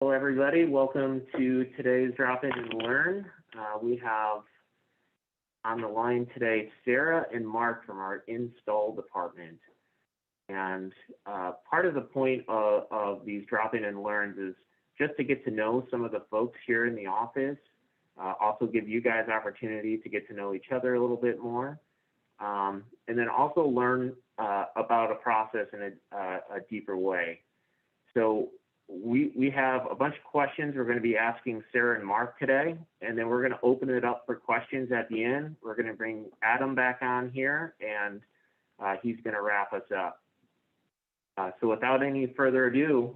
Hello, everybody. Welcome to today's Drop In and Learn. We have on the line today Sarah and Mark from our install department. And part of the point of these Drop In and Learns is just to get to know some of the folks here in the office, also give you guys opportunity to get to know each other a little bit more, and then also learn about a process in a deeper way. So we have a bunch of questions we're going to be asking Sarah and Mark today, and then we're going to open it up for questions at the end. We're going to bring Adam back on here, and he's going to wrap us up. So without any further ado,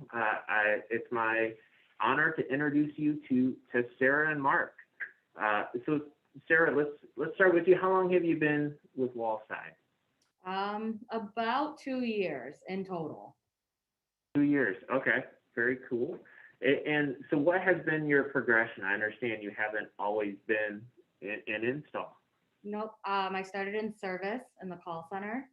it's my honor to introduce you to Sarah and Mark. So Sarah, let's start with you. How long have you been with Wallside? About 2 years in total. 2 years. Okay. Very cool. And so what has been your progression? I understand you haven't always been in install. Nope. I started in service in the call center,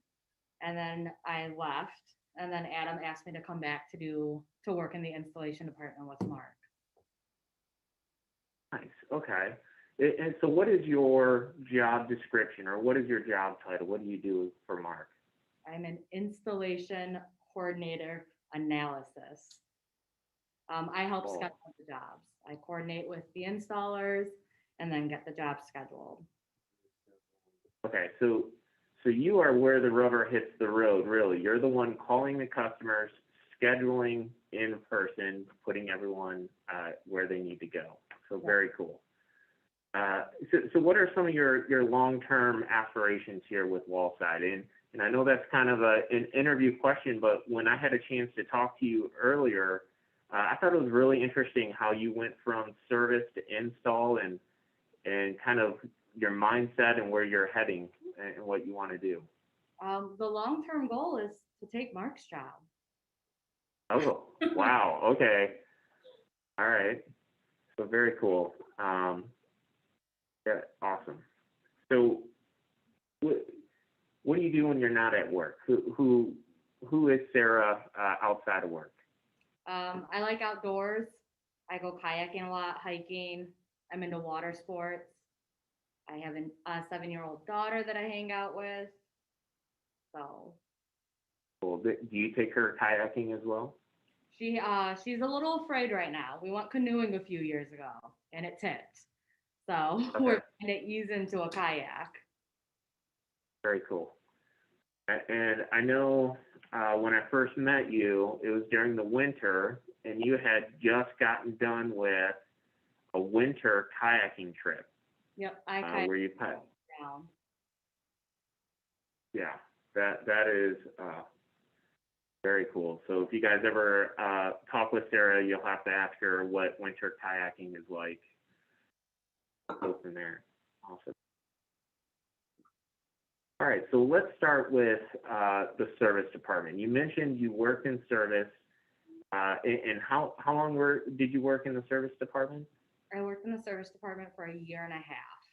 and then I left. And then Adam asked me to come back to work in the installation department with Mark. Nice. Okay. And so what is your job description, or what is your job title? What do you do for Mark? I'm an installation coordinator analysis. I help Oh. schedule the jobs. I coordinate with the installers and then get the job scheduled. Okay. So you are where the rubber hits the road, really. You're the one calling the customers, scheduling in person, putting everyone where they need to go. So very cool. So what are some of your long-term aspirations here with Wallside? And I know that's kind of an interview question, but when I had a chance to talk to you earlier, I thought it was really interesting how you went from service to install and kind of your mindset and where you're heading and what you want to do. The long-term goal is to take Mark's job. Oh, wow. Okay. All right. So very cool. Yeah, awesome. So what do you do when you're not at work? Who is Sarah outside of work? I like outdoors. I go kayaking a lot, hiking. I'm into water sports. I have a 7-year-old daughter that I hang out with. So Cool. Do you take her kayaking as well? she's a little afraid right now. We went canoeing a few years ago and it tipped. So Okay. we're trying to ease into a kayak. Very cool. And I know when I first met you, it was during the winter, and you had just gotten done with a winter kayaking trip. Yep, I kayak where you down. Yeah, that is very cool. So if you guys ever talk with Sarah, you'll have to ask her what winter kayaking is like. Go from there. Awesome. All right, so let's start with the service department. You mentioned you worked in service, and how long did you work in the service department? I worked in the service department for a year and a half.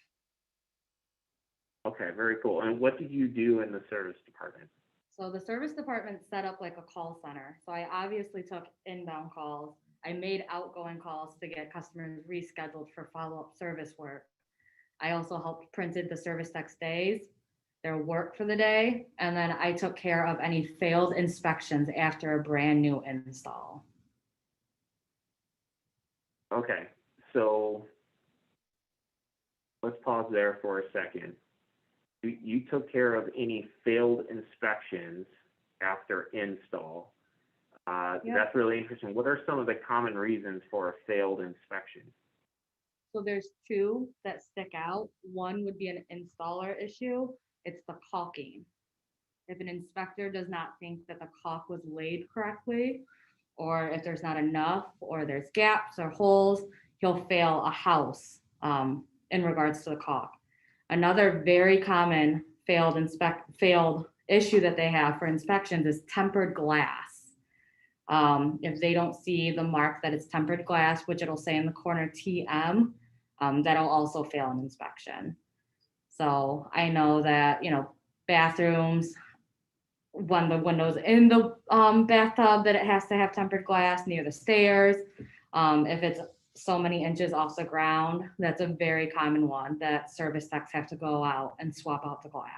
Okay, very cool. And what did you do in the service department? So the service department set up like a call center. So I obviously took inbound calls. I made outgoing calls to get customers rescheduled for follow-up service work. I also helped printed the service tech's days, their work for the day, and then I took care of any failed inspections after a brand new install. Okay, so let's pause there for a second. You took care of any failed inspections after install. Yeah. That's really interesting. What are some of the common reasons for a failed inspection? So there's two that stick out. One would be an installer issue. It's the caulking. If an inspector does not think that the caulk was laid correctly, or if there's not enough, or there's gaps or holes, he'll fail a house in regards to the caulk. Another very common failed issue that they have for inspections is tempered glass. If they don't see the mark that it's tempered glass, which it'll say in the corner TM, that'll also fail an inspection. So I know that, bathrooms, when the windows in the bathtub, that it has to have tempered glass near the stairs. If it's so many inches off the ground, that's a very common one that service techs have to go out and swap out the glass.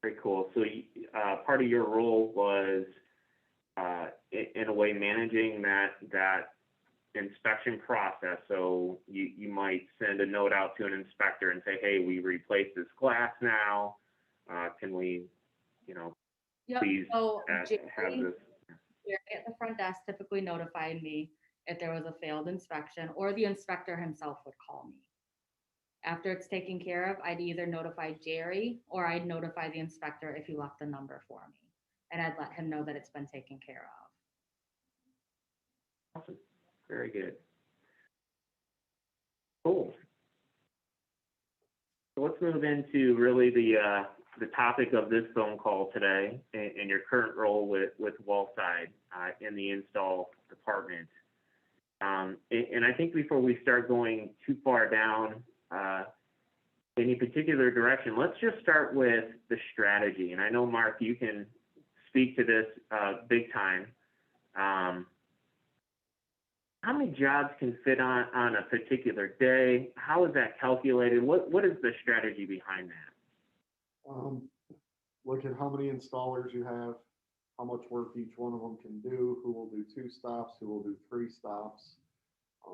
Very cool. So, part of your role was, in a way, managing that inspection process. So you might send a note out to an inspector and say, hey, we replaced this glass now. Can we, Yep, please so have Jerry this? at the front desk typically notified me if there was a failed inspection, or the inspector himself would call me. After it's taken care of, I'd either notify Jerry or I'd notify the inspector if he left the number for me. And I'd let him know that it's been taken care of. Awesome. Very good. Cool. So let's move into really the topic of this phone call today, and your current role with Wallside in the install department. And I think before we start going too far down any particular direction, let's just start with the strategy. And I know, Mark, you can speak to this big time. How many jobs can fit on a particular day? How is that calculated? What is the strategy behind that? Look at how many installers you have, how much work each one of them can do, who will do 2 stops, who will do 3 stops.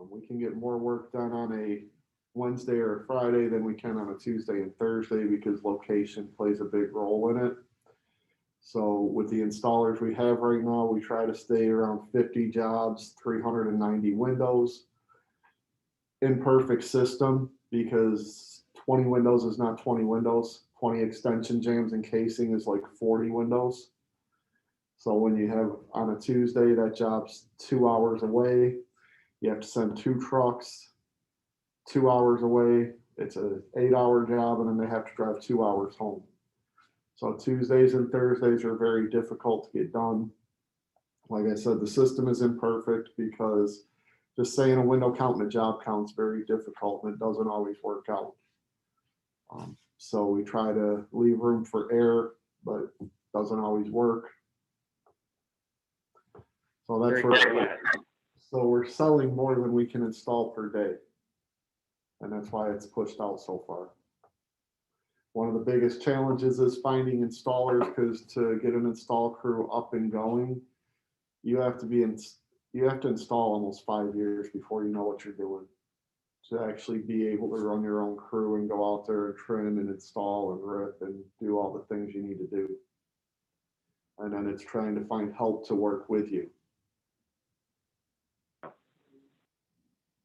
We can get more work done on a Wednesday or a Friday than we can on a Tuesday and Thursday because location plays a big role in it. So with the installers we have right now, we try to stay around 50 jobs, 390 windows. Imperfect system because 20 windows is not 20 windows. 20 extension jams and casing is like 40 windows. So when you have on a Tuesday, that job's 2 hours away. You have to send 2 trucks 2 hours away. It's an 8-hour job, and then they have to drive 2 hours home. So Tuesdays and Thursdays are very difficult to get done. Like I said, the system is imperfect because just saying a window count and a job count is very difficult, and it doesn't always work out. So we try to leave room for error, but it doesn't always work. So that's where so we're selling more than we can install per day. And that's why it's pushed out so far. One of the biggest challenges is finding installers because to get an install crew up and going, you have to install almost 5 years before you know what you're doing. To actually be able to run your own crew and go out there and trim and install and rip and do all the things you need to do. And then it's trying to find help to work with you.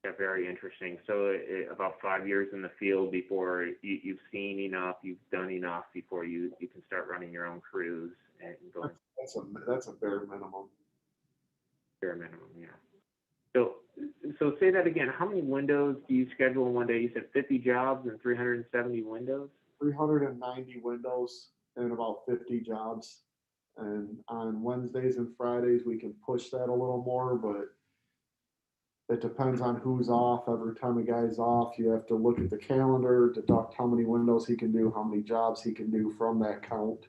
Yeah, very interesting. So about 5 years in the field before you've seen enough, you've done enough before you can start running your own crews and going. That's a bare minimum. Bare minimum, yeah. So say that again. How many windows do you schedule in one day? You said 50 jobs and 370 windows? 390 windows and about 50 jobs. And on Wednesdays and Fridays, we can push that a little more, but it depends on who's off. Every time a guy's off, you have to look at the calendar, deduct how many windows he can do, how many jobs he can do from that count.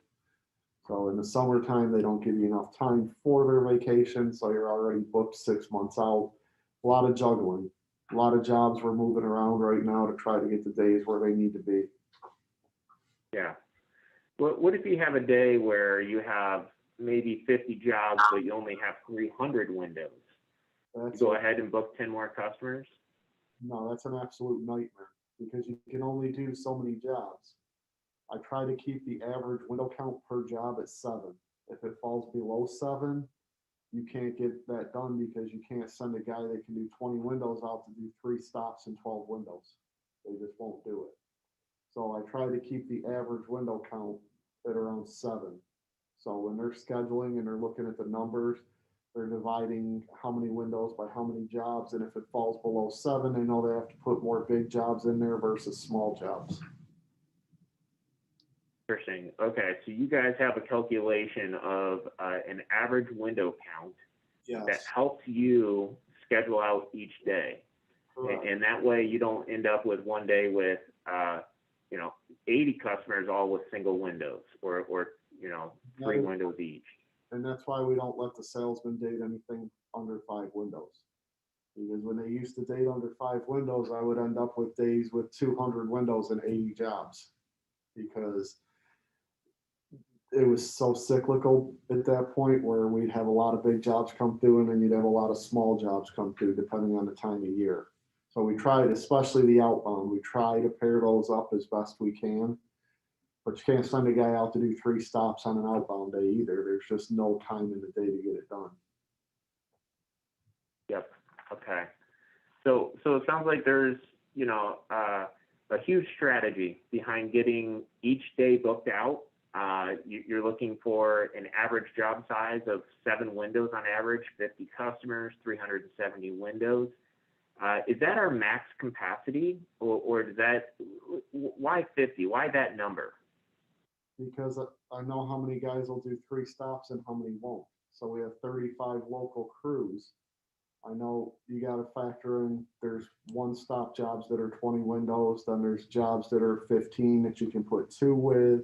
So in the summertime, they don't give you enough time for their vacation, so you're already booked 6 months out. A lot of juggling, a lot of jobs we're moving around right now to try to get the days where they need to be. Yeah. What if you have a day where you have maybe 50 jobs, but you only have 300 windows? You go ahead and book 10 more customers? No, that's an absolute nightmare because you can only do so many jobs. I try to keep the average window count per job at 7. If it falls below 7, you can't get that done because you can't send a guy that can do 20 windows out to do 3 stops and 12 windows. They just won't do it. So I try to keep the average window count at around 7. So when they're scheduling and they're looking at the numbers, they're dividing how many windows by how many jobs. And if it falls below 7, they know they have to put more big jobs in there versus small jobs. Interesting. Okay, so you guys have a calculation of an average window count that helps you schedule out each day. And that way you don't end up with one day with 80 customers all with single windows or 3 windows each. And that's why we don't let the salesman date anything under 5 windows. Because when they used to date under 5 windows, I would end up with days with 200 windows and 80 jobs. Because it was so cyclical at that point where we'd have a lot of big jobs come through and then you'd have a lot of small jobs come through depending on the time of year. So we tried, especially the outbound, we try to pair those up as best we can. But you can't send a guy out to do 3 stops on an outbound day either. There's just no time in the day to get it done. Yep. Okay. So it sounds like there's, a huge strategy behind getting each day booked out. You're looking for an average job size of 7 windows on average, 50 customers, 370 windows. Is that our max capacity, or does that, why 50? Why that number? Because I know how many guys will do 3 stops and how many won't. So we have 35 local crews. I know you got to factor in there's 1-stop jobs that are 20 windows, then there's jobs that are 15 that you can put 2 with.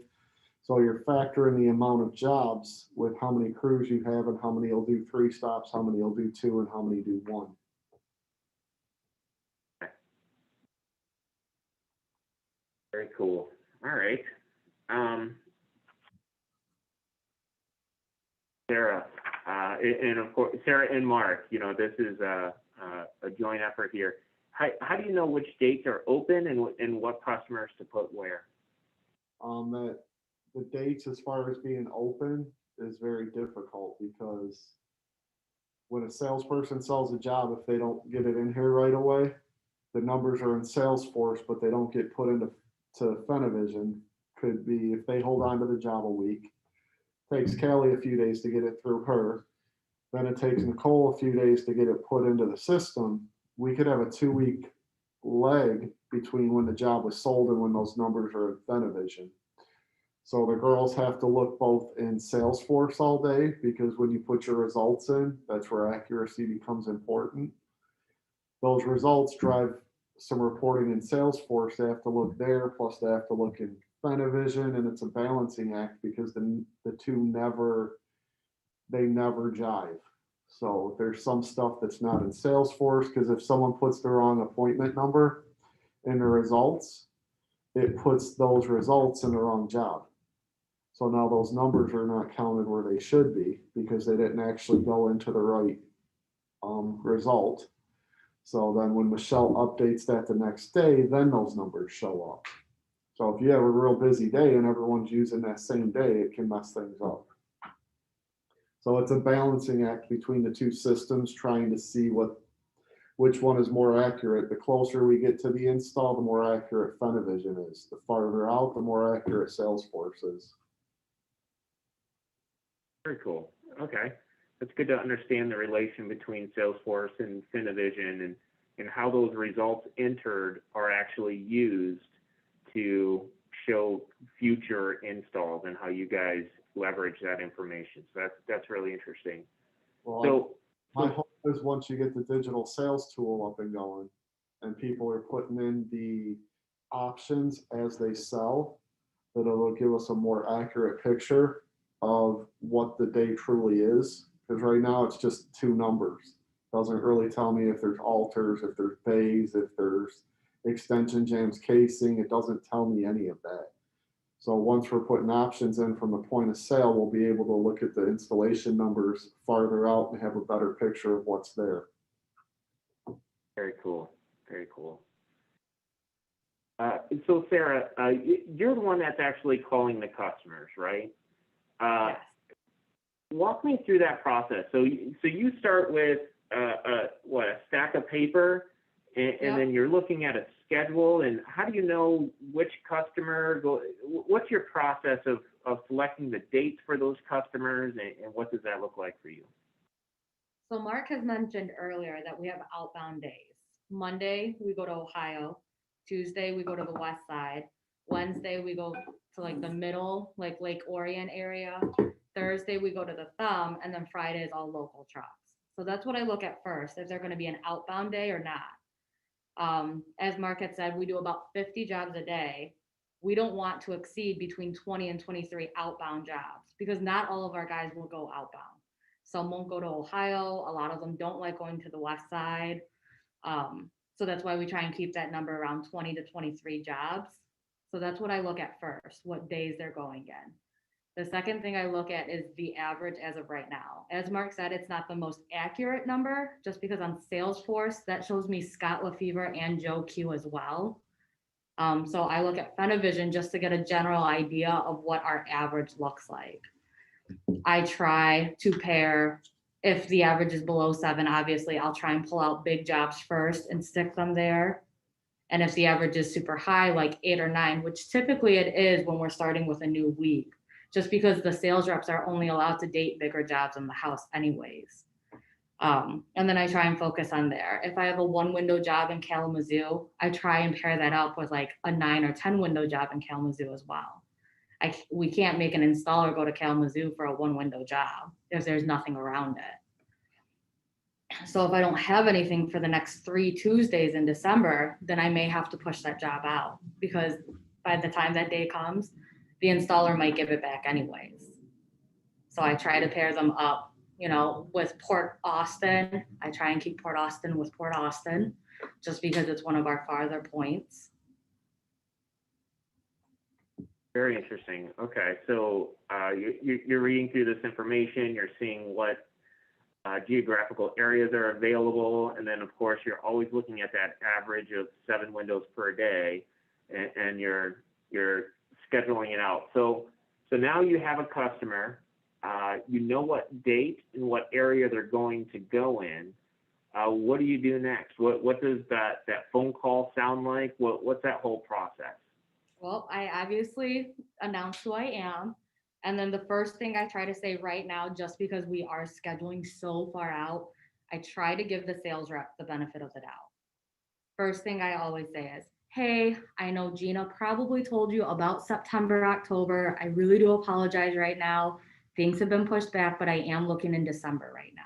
So you're factoring the amount of jobs with how many crews you have and how many will do 3 stops, how many will do 2, and how many do 1. Very cool. All right. Sarah, and of course, Sarah and Mark, this is a joint effort here. How do you know which dates are open and what customers to put where? That the dates as far as being open is very difficult because when a salesperson sells a job, if they don't get it in here right away, the numbers are in Salesforce, but they don't get put into Fenavision. Could be if they hold on to the job a week. Takes Callie a few days to get it through her. Then it takes Nicole a few days to get it put into the system. We could have a 2-week lag between when the job was sold and when those numbers are in Fenavision. So the girls have to look both in Salesforce all day because when you put your results in, that's where accuracy becomes important. Those results drive some reporting in Salesforce. They have to look there, plus they have to look in Fenavision, and it's a balancing act because the two never jive. So there's some stuff that's not in Salesforce because if someone puts the wrong appointment number in the results, it puts those results in the wrong job. So now those numbers are not counted where they should be because they didn't actually go into the right result. So then when Michelle updates that the next day, then those numbers show up. So if you have a real busy day and everyone's using that same day, it can mess things up. So it's a balancing act between the two systems, trying to see which one is more accurate. The closer we get to the install, the more accurate Fenavision is. The farther out, the more accurate Salesforce is. Very cool. Okay. It's good to understand the relation between Salesforce and Fenavision and how those results entered are actually used to show future installs and how you guys leverage that information. So that's really interesting. Well, my hope is once you get the digital sales tool up and going and people are putting in the options as they sell, that it'll give us a more accurate picture of what the day truly is. Because right now it's just 2 numbers. Doesn't really tell me if there's alters, if there's bays, if there's extension jams casing. It doesn't tell me any of that. So once we're putting options in from the point of sale, we'll be able to look at the installation numbers farther out and have a better picture of what's there. Very cool. Very cool. So Sarah, you're the one that's actually calling the customers, right? Yes. Walk me through that process. So you start with a stack of paper, and Yep. then you're looking at a schedule. And how do you know which customer? What's your process of selecting the dates for those customers, and what does that look like for you? So Mark has mentioned earlier that we have outbound days. Monday, we go to Ohio. Tuesday, we go to the west side. Wednesday, we go to like the middle, like Lake Orion area. Thursday, we go to the Thumb, and then Friday is all local trucks. So that's what I look at first, if they're going to be an outbound day or not. As Mark had said, we do about 50 jobs a day. we don't want to exceed between 20 and 23 outbound jobs, because not all of our guys will go outbound. Some won't go to Ohio. A lot of them don't like going to the west side. So that's why we try and keep that number around 20 to 23 jobs. So that's what I look at first, what days they're going in. The second thing I look at is the average as of right now. As Mark said, it's not the most accurate number, just because on Salesforce, that shows me Scott Lefevre and Joe Q as well. So I look at Fenavision just to get a general idea of what our average looks like. I try to pair, if the average is below 7, obviously I'll try and pull out big jobs first and stick them there. And if the average is super high, like 8 or 9, which typically it is when we're starting with a new week, just because the sales reps are only allowed to date bigger jobs in the house anyways. And then I try and focus on there. If I have a 1 window job in Kalamazoo, I try and pair that up with like a 9 or 10 window job in Kalamazoo as well. We can't make an installer go to Kalamazoo for a 1 window job if there's nothing around it. So if I don't have anything for the next 3 Tuesdays in December, then I may have to push that job out, because by the time that day comes, the installer might give it back anyways. So I try to pair them up, with Port Austin. I try and keep Port Austin with Port Austin, just because it's one of our farther points. Very interesting. Okay, so you're reading through this information, you're seeing what geographical areas are available, and then of course you're always looking at that average of 7 windows per day, and you're scheduling it out. So now you have a customer, you know what date and what area they're going to go in. What do you do next? What does that phone call sound like? What's that whole process? Well, I obviously announce who I am. And then the first thing I try to say right now, just because we are scheduling so far out, I try to give the sales rep the benefit of the doubt. First thing I always say is, hey, I know Gina probably told you about September, October. I really do apologize right now. Things have been pushed back, but I am looking in December right now.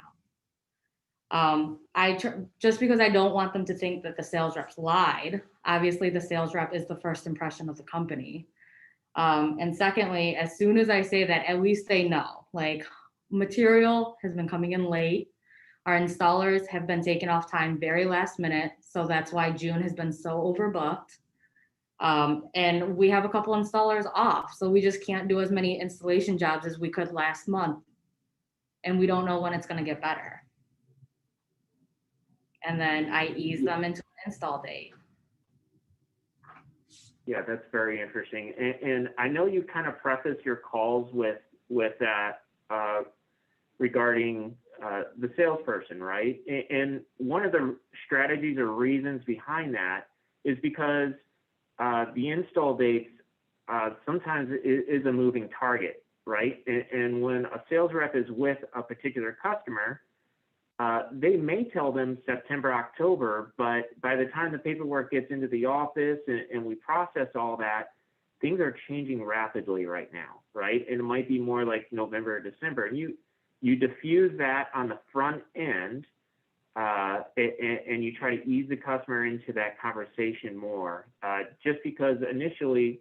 Just because I don't want them to think that the sales reps lied. Obviously, the sales rep is the first impression of the company. And secondly, as soon as I say that, at least they know, like, material has been coming in late. Our installers have been taken off time very last minute. So that's why June has been so overbooked. And we have a couple installers off. So we just can't do as many installation jobs as we could last month. And we don't know when it's going to get better. And then I ease them into an install date. Yeah, that's very interesting. And I know you kind of preface your calls with that regarding the salesperson, right? And one of the strategies or reasons behind that is because the install dates sometimes is a moving target, right? And when a sales rep is with a particular customer, they may tell them September, October, but by the time the paperwork gets into the office and we process all that, things are changing rapidly right now, right? And it might be more like November or December. And you diffuse that on the front end, and you try to ease the customer into that conversation more, just because initially,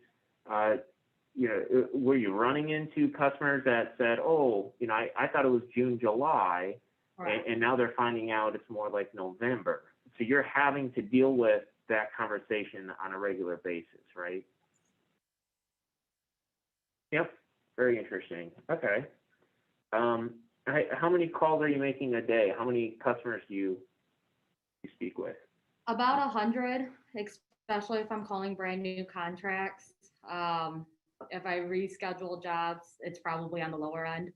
were you running into customers that said, oh, I thought it was June, July, right. and now they're finding out it's more like November. So you're having to deal with that conversation on a regular basis, right? Yep, very interesting. Okay. How many calls are you making a day? How many customers do you speak with? About 100, especially if I'm calling brand new contracts. If I reschedule jobs, it's probably on the lower end.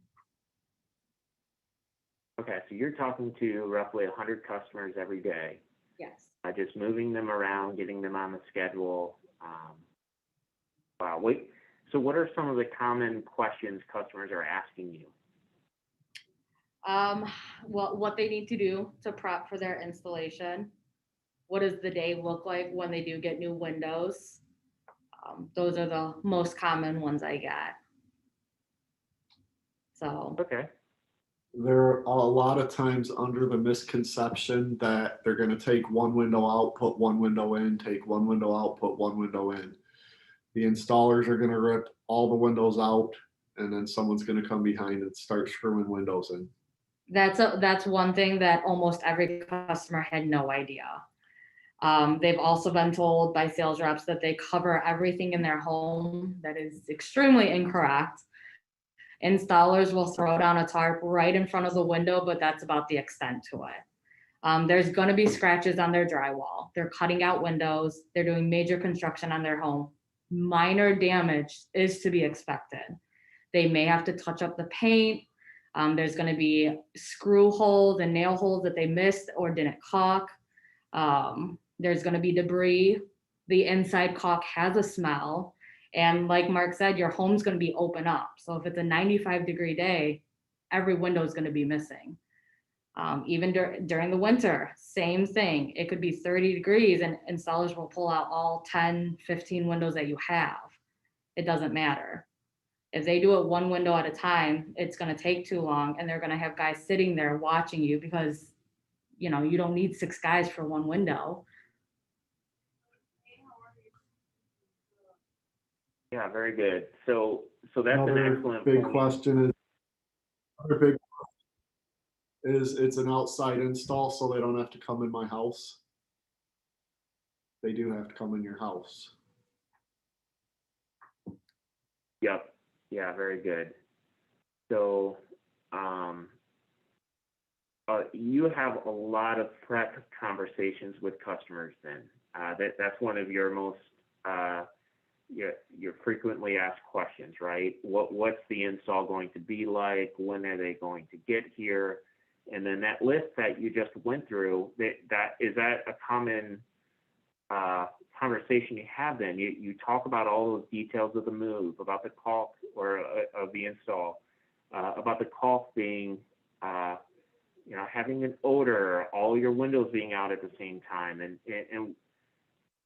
Okay, so you're talking to roughly 100 customers every day. Yes. Just moving them around, getting them on the schedule. Wow. Wait. So what are some of the common questions customers are asking you? What they need to do to prep for their installation. What does the day look like when they do get new windows? Those are the most common ones I get. So. Okay. They're a lot of times under the misconception that they're going to take one window out, put one window in, take one window out, put one window in. The installers are gonna rip all the windows out, and then someone's gonna come behind and start screwing windows in. That's one thing that almost every customer had no idea. They've also been told by sales reps that they cover everything in their home. That is extremely incorrect. Installers will throw down a tarp right in front of the window, but that's about the extent to it. There's gonna be scratches on their drywall. They're cutting out windows. They're doing major construction on their home. Minor damage is to be expected. They may have to touch up the paint. There's gonna be screw holes and nail holes that they missed or didn't caulk. There's gonna be debris. The inside caulk has a smell. And like Mark said, your home's gonna be open up. So if it's a 95-degree day, every window is gonna be missing. Even during the winter, same thing. It could be 30 degrees and installers will pull out all 10, 15 windows that you have. It doesn't matter. If they do it one window at a time, it's gonna take too long and they're gonna have guys sitting there watching you because, you know, you don't need 6 guys for one window. Yeah, very good. So that's an Another excellent big point. question is, another big is it's an outside install, so they don't have to come in my house. They do have to come in your house. Yep. Yeah, very good. So, you have a lot of prep conversations with customers then. That's one of your most, your frequently asked questions, right? What's the install going to be like? When are they going to get here? And then that list that you just went through, is that a common conversation you have then? You talk about all those details of the move, about the caulk or of the install, about the caulk being, you know, having an odor, all your windows being out at the same time, and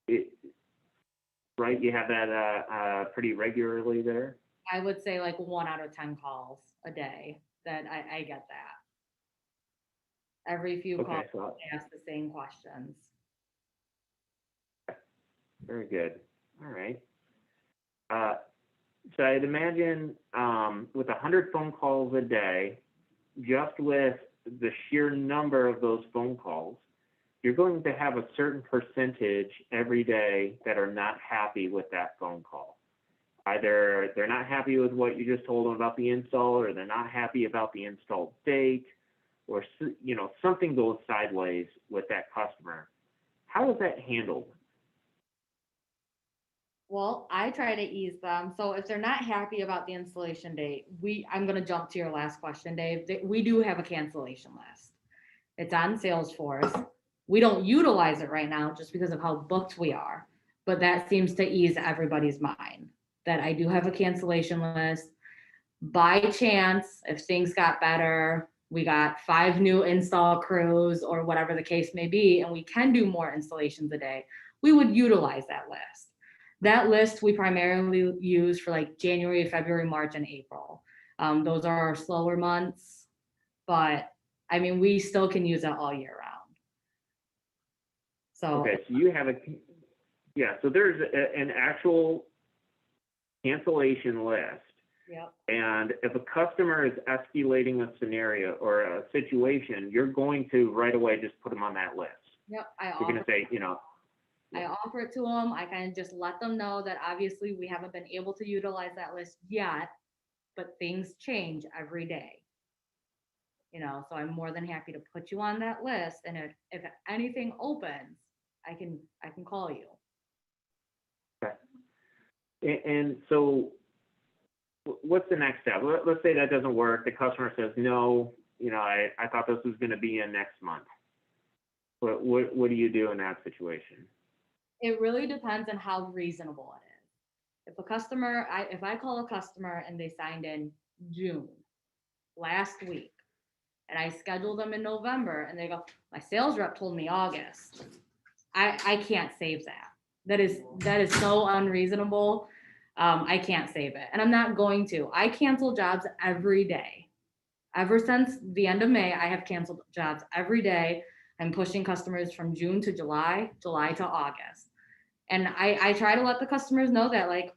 it, right? You have that pretty regularly there. I would say like 1 out of 10 calls a day that I get that. Every few calls, Okay, so they ask the same questions. very good. All right. So I'd imagine with 100 phone calls a day, just with the sheer number of those phone calls, you're going to have a certain percentage every day that are not happy with that phone call. Either they're not happy with what you just told them about the install, or they're not happy about the install date, or, you know, something goes sideways with that customer. How is that handled? Well, I try to ease them. So if they're not happy about the installation date, I'm gonna jump to your last question, Dave. We do have a cancellation list. It's on Salesforce. We don't utilize it right now just because of how booked we are, but that seems to ease everybody's mind that I do have a cancellation list. By chance, if things got better, we got 5 new install crews or whatever the case may be, and we can do more installations a day, we would utilize that list. That list we primarily use for like January, February, March, and April. Those are our slower months, but I mean, we still can use it all year round. So Okay, so you have so there's an actual cancellation list. yep. And if a customer is escalating a scenario or a situation, you're going to right away just put them on that list. Yep, You're going to say, you know, I offer it to them. I kind of just let them know that obviously we haven't been able to utilize that list yet, but things change every day. You know, so I'm more than happy to put you on that list. And if anything opens, I can call you. and so what's the next step? Let's say that doesn't work. The customer says, no, you know, I thought this was going to be in next month. What do you do in that situation? It really depends on how reasonable it is. If I call a customer and they signed in June, last week, and I schedule them in November and they go, my sales rep told me August. I can't save that. That is so unreasonable. I can't save it. And I'm not going to. I cancel jobs every day. Ever since the end of May, I have canceled jobs every day. I'm pushing customers from June to July, July to August. And I try to let the customers know that, like,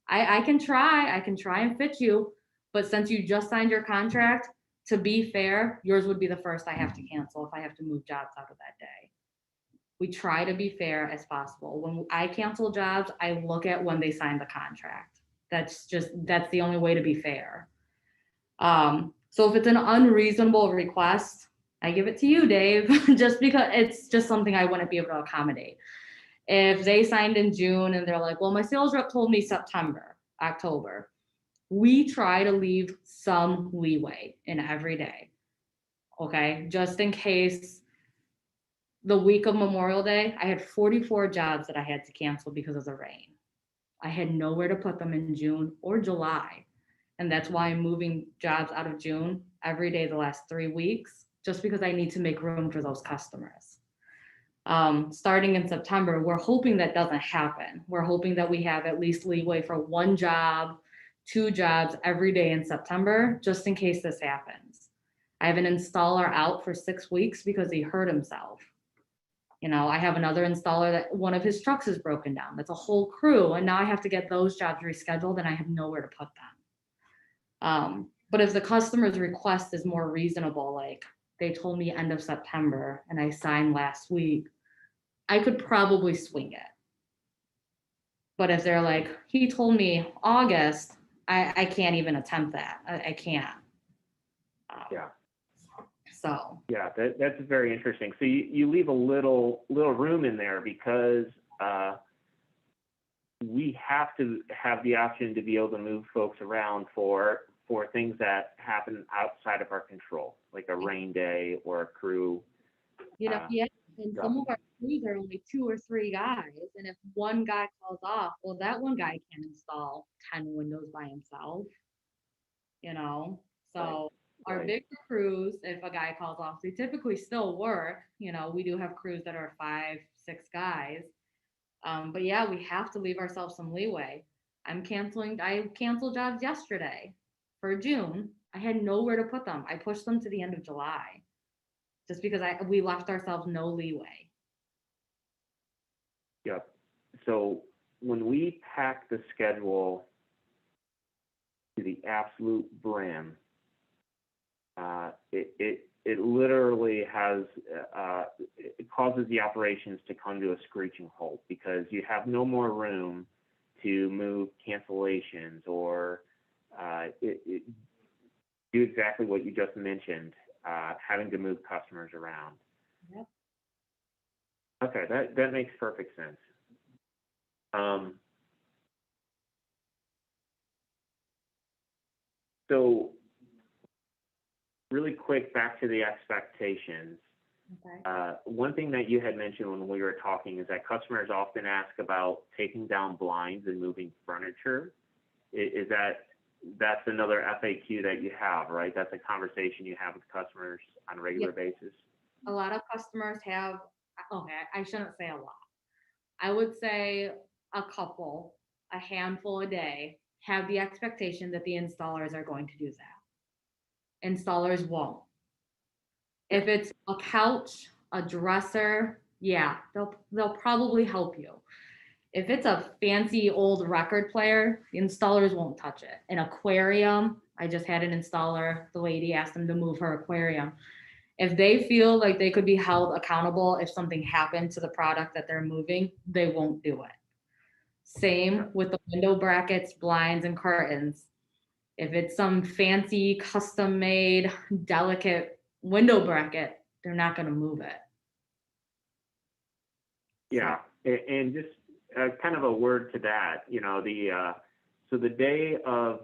I can try and fit you, but since you just signed your contract, to be fair, yours would be the first I have to cancel if I have to move jobs out of that day. We try to be fair as possible. When I cancel jobs, I look at when they signed the contract. That's the only way to be fair. So if it's an unreasonable request, I give it to you, Dave, just because it's just something I wouldn't be able to accommodate. If they signed in June and they're like, well, my sales rep told me September, October, we try to leave some leeway in every day. Okay, just in case. The week of Memorial Day, I had 44 jobs that I had to cancel because of the rain. I had nowhere to put them in June or July. And that's why I'm moving jobs out of June every day the last 3 weeks, just because I need to make room for those customers. Starting in September, we're hoping that doesn't happen. We're hoping that we have at least leeway for 1 job, 2 jobs every day in September, just in case this happens. I have an installer out for 6 weeks because he hurt himself. You know, I have another installer that one of his trucks is broken down. That's a whole crew. And now I have to get those jobs rescheduled and I have nowhere to put them. But if the customer's request is more reasonable, like they told me end of September and I signed last week, I could probably swing it. But if they're like, he told me August, I can't even attempt that. I can't. Yeah. So. Yeah, that's very interesting. So you leave a little room in there because we have to have the option to be able to move folks around for things that happen outside of our control, like a rain day or a crew. Yeah, and some of our crews are only 2 or 3 guys, and if one guy calls off, well, that one guy can install 10 windows by himself, you know? So our Right. bigger crews, if a guy calls off, they typically still work. You know, we do have crews that are 5, 6 guys. But yeah, we have to leave ourselves some leeway. I canceled jobs yesterday for June. I had nowhere to put them. I pushed them to the end of July just because we left ourselves no leeway. Yep. So when we pack the schedule to the absolute brim, it literally has it causes the operations to come to a screeching halt because you have no more room to move cancellations or do exactly what you just mentioned, having to move customers around. Yep. Okay, that makes perfect sense. So really quick, back to the expectations. Okay. One thing that you had mentioned when we were talking is that customers often ask about taking down blinds and moving furniture. Is that's another FAQ that you have, right? That's a conversation you have with customers on a regular basis. A lot of customers have, okay, I shouldn't say a lot. I would say a handful a day, have the expectation that the installers are going to do that. Installers won't. If it's a couch, a dresser, yeah, they'll probably help you. If it's a fancy old record player, the installers won't touch it. An aquarium, I just had an installer, the lady asked them to move her aquarium. If they feel like they could be held accountable if something happened to the product that they're moving, they won't do it. Same with the window brackets, blinds, and curtains. If it's some fancy, custom made, delicate window bracket, they're not going to move it. Yeah, and just kind of a word to that, you know, so the day of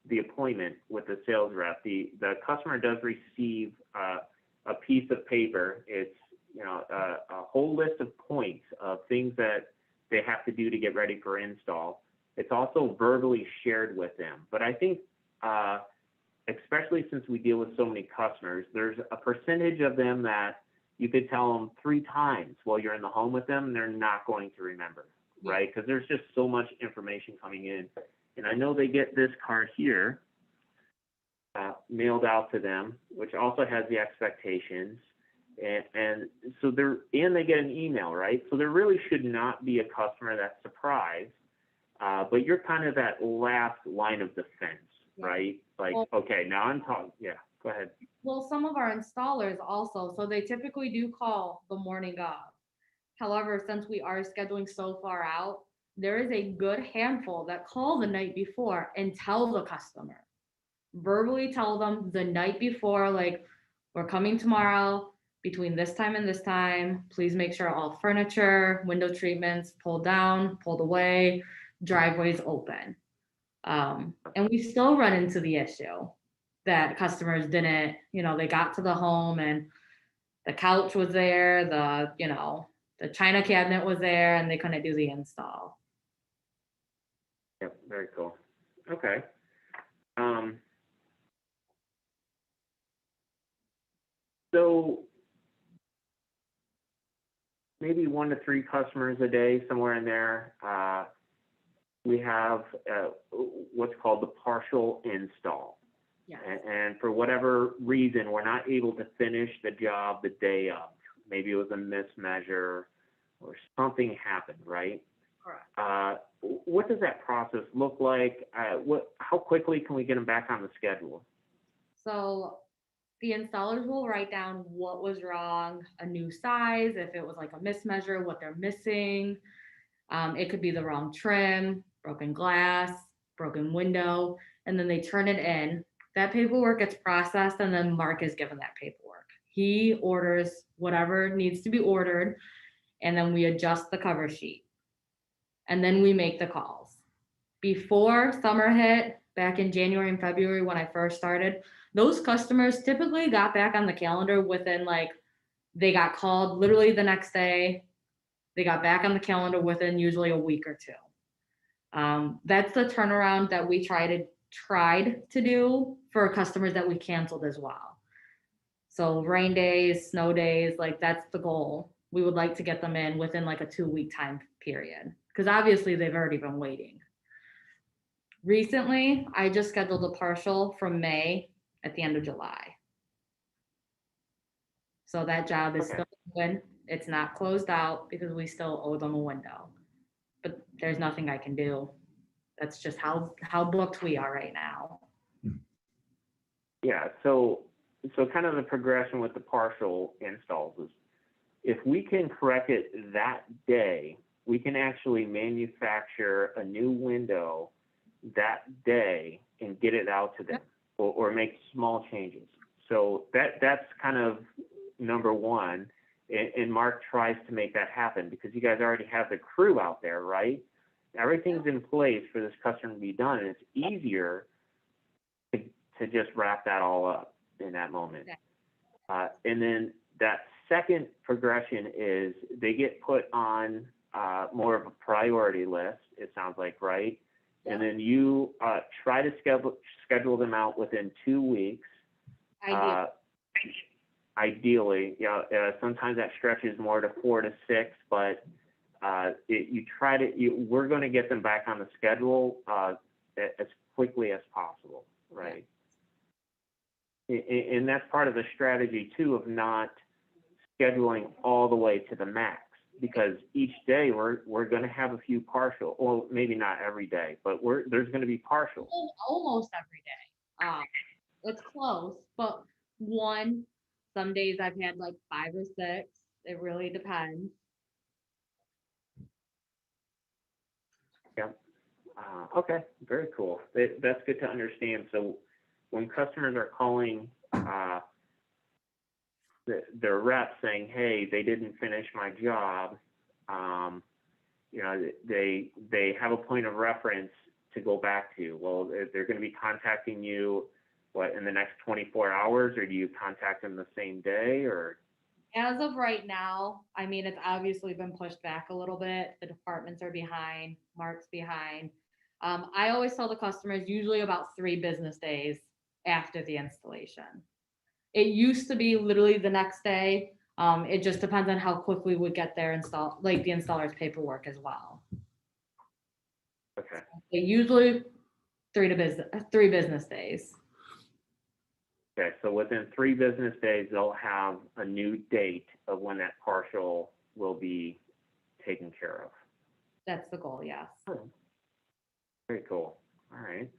the appointment with the sales rep, the customer does receive a piece of paper. It's, you know, a whole list of points of things that they have to do to get ready for install. It's also verbally shared with them. But I think, especially since we deal with so many customers, there's a percentage of them that you could tell them 3 times while you're in the home with them, and they're not going to remember, right? Because there's just so much information coming in. And I know they get this card here mailed out to them, which also has the expectations. And so and they get an email, right? So there really should not be a customer that's surprised, but you're kind of that last line of defense, Yeah. right? Like, Well- okay, now I'm talking, yeah, go ahead. Well, some of our installers also, so they typically do call the morning of. However, since we are scheduling so far out, there is a good handful that call the night before and tell the customer. Verbally tell them the night before, like, we're coming tomorrow between this time and this time. Please make sure all furniture, window treatments pulled down, pulled away, driveways open. And we still run into the issue that customers didn't, they got to the home and the couch was there, the china cabinet was there and they couldn't do the install. Yep, very cool. Okay. So maybe 1 to 3 customers a day, somewhere in there. We have what's called the partial install. Yeah. And for whatever reason, we're not able to finish the job the day of. Maybe it was a mismeasure or something happened, right? Correct. What does that process look like? How quickly can we get them back on the schedule? So the installers will write down what was wrong, a new size, if it was like a mismeasure, what they're missing. It could be the wrong trim, broken glass, broken window, and then they turn it in. That paperwork gets processed and then Mark is given that paperwork. He orders whatever needs to be ordered and then we adjust the cover sheet. And then we make the calls. Before summer hit, back in January and February when I first started, those customers typically got back on the calendar within they got called literally the next day. They got back on the calendar within usually a week or two. That's the turnaround that we tried to do for customers that we canceled as well. So rain days, snow days, that's the goal. We would like to get them in within a 2-week time period because obviously they've already been waiting. Recently, I just scheduled a partial from May at the end of July. So that job is still open. It's not closed out because we still owe them a window. But there's nothing I can do. That's just how booked we are right now. Yeah, so kind of the progression with the partial installs is if we can correct it that day, we can actually manufacture a new window that day and get it out to them or make small changes. So that's kind of number one. And Mark tries to make that happen because you guys already have the crew out there, right? Everything's in place for this customer to be done, and it's easier to just wrap that all up in that moment. And then that second progression is they get put on more of a priority list, it sounds like, right? And then you try to schedule them out within 2 weeks. Ideally, sometimes that stretches more to 4 to 6, but we're going to get them back on the schedule as quickly as possible, right? And that's part of the strategy too of not scheduling all the way to the max, because each day we're going to have a few partial, or maybe not every day, but there's going to be partial. Almost every day. It's close, but some days I've had 5 or 6. It really depends. Yeah. Okay. Very cool. That's good to understand. So when customers are calling their rep saying, "Hey, they didn't finish my job," they have a point of reference to go back to. Well, they're going to be contacting you in the next 24 hours, or do you contact them the same day, or? As of right now, I mean, it's obviously been pushed back a little bit. The departments are behind, Mark's behind. I always tell the customers usually about 3 business days after the installation. It used to be literally the next day. It just depends on how quickly we get their the installer's paperwork as well. Okay. Usually 3 business days. Okay, so within 3 business days, they'll have a new date of when that partial will be taken care of. That's the goal, yes. Very cool. All right.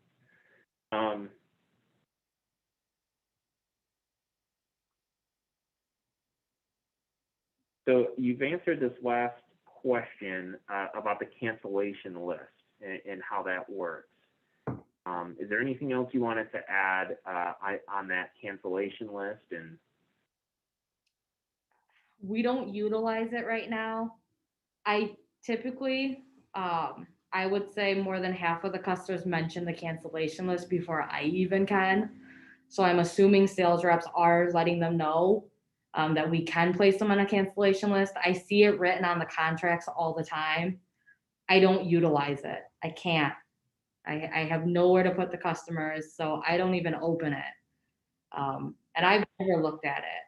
So you've answered this last question about the cancellation list and how that works. Is there anything else you wanted to add on that cancellation list? And We don't utilize it right now. I typically, I would say more than half of the customers mention the cancellation list before I even can. So I'm assuming sales reps are letting them know that we can place them on a cancellation list. I see it written on the contracts all the time. I don't utilize it. I can't. I have nowhere to put the customers, so I don't even open it. And I've never looked at it.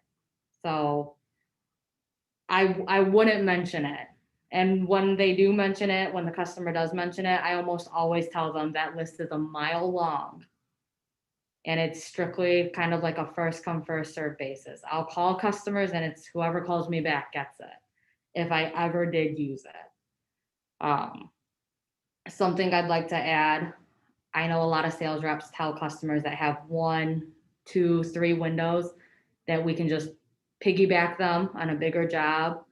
So I wouldn't mention it. And when they do mention it, when the customer does mention it, I almost always tell them that list is a mile long. And it's strictly kind of like a first come, first serve basis. I'll call customers and it's whoever calls me back gets it, if I ever did use it. Something I'd like to add, I know a lot of sales reps tell customers that have 1, 2, 3 windows that we can just piggyback them on a bigger job.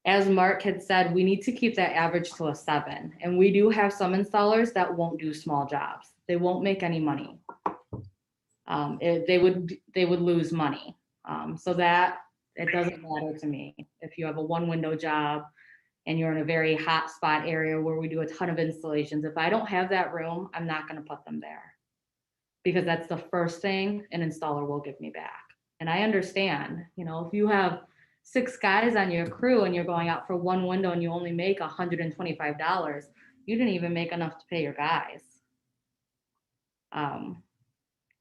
As Mark had said, we need to keep that average to a 7. And we do have some installers that won't do small jobs. They won't make any money. They would lose money. So that it doesn't matter to me. If you have a 1 window job and you're in a very hot spot area where we do a ton of installations, if I don't have that room, I'm not going to put them there, because that's the first thing an installer will give me back. And I understand, if you have 6 guys on your crew and you're going out for 1 window and you only make $125, you didn't even make enough to pay your guys.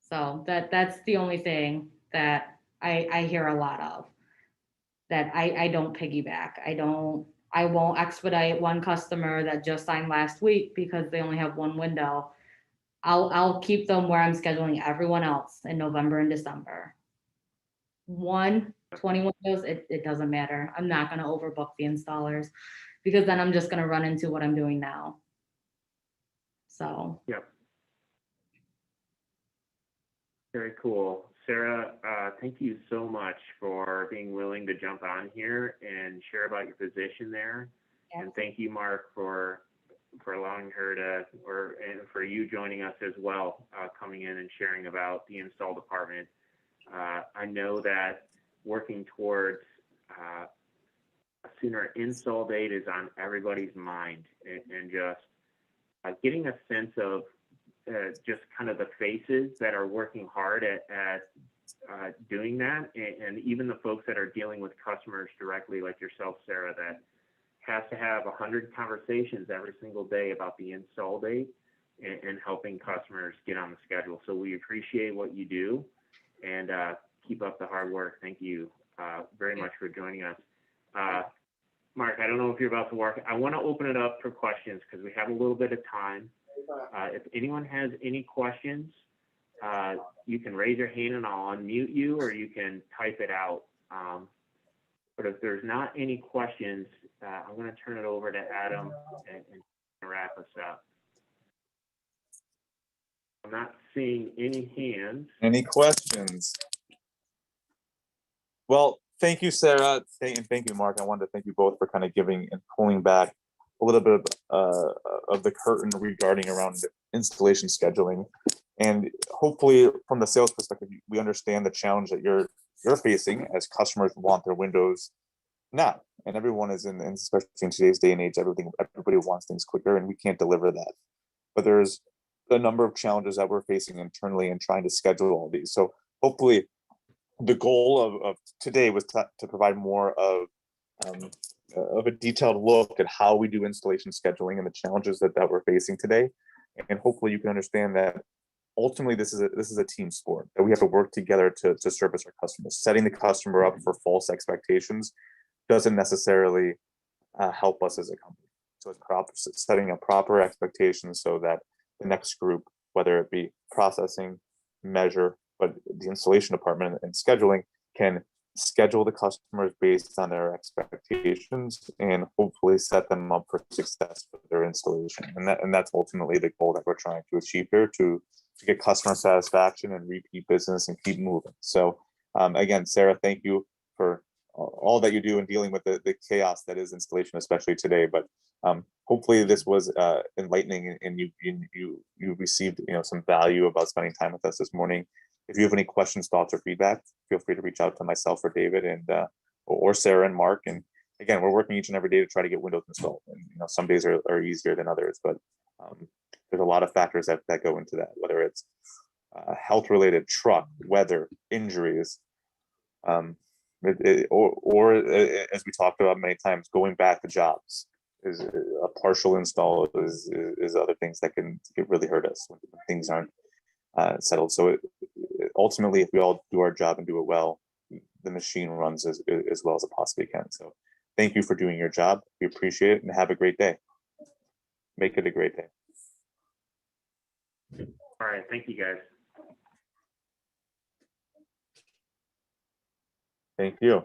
So that's the only thing that I hear a lot of, that I don't piggyback. I won't expedite one customer that just signed last week because they only have 1 window. I'll keep them where I'm scheduling everyone else in November and December. 20 windows, it doesn't matter. I'm not going to overbook the installers, because then I'm just going to run into what I'm doing now. So. Yep. Very cool. Sarah, thank you so much for being willing to jump on here and share about your position there. Yeah. And thank you, Mark, for allowing her to, and for you joining us as well, coming in and sharing about the install department. I know that working towards a sooner install date is on everybody's mind, and just getting a sense of just kind of the faces that are working hard at doing that, and even the folks that are dealing with customers directly, like yourself, Sarah, that has to have 100 conversations every single day about the install date and helping customers get on the schedule. So we appreciate what you do, and keep up the hard work. Thank you very much for joining us. Mark, I don't know if you're about to walk. I want to open it up for questions because we have a little bit of time. If anyone has any questions, you can raise your hand and I'll unmute you, or you can type it out. But if there's not any questions, I'm going to turn it over to Adam and wrap us up. I'm not seeing any hands. Any questions? Well, thank you, Sarah, and thank you, Mark. I wanted to thank you both for kind of giving and pulling back a little bit of the curtain regarding around installation scheduling. And hopefully from the sales perspective, we understand the challenge that you're facing as customers want their windows now. And everyone is especially in today's day and age, everybody wants things quicker, and we can't deliver that. But there's a number of challenges that we're facing internally in trying to schedule all these. So hopefully the goal of today was to provide more of a detailed look at how we do installation scheduling and the challenges that we're facing today. And hopefully you can understand that ultimately this is a team sport, that we have to work together to service our customers. Setting the customer up for false expectations doesn't necessarily help us as a company. So it's setting a proper expectations so that the next group, whether it be processing, measure, but the installation department and scheduling can schedule the customers based on their expectations and hopefully set them up for success with their installation. And that's ultimately the goal that we're trying to achieve here, to get customer satisfaction and repeat business and keep moving. So again, Sarah, thank you for all that you do in dealing with the chaos that is installation, especially today. But hopefully this was enlightening, and you received some value about spending time with us this morning. If you have any questions, thoughts, or feedback, feel free to reach out to myself or David and or Sarah and Mark. And again, we're working each and every day to try to get windows installed. And some days are easier than others, but there's a lot of factors that go into that, whether it's health-related, truck, weather, injuries, or as we talked about many times, going back to jobs. Is a partial install is other things that can really hurt us when things aren't settled. So ultimately, if we all do our job and do it well, the machine runs as well as it possibly can. So thank you for doing your job. We appreciate it, and have a great day. Make it a great day. All right, thank you, guys. Thank you.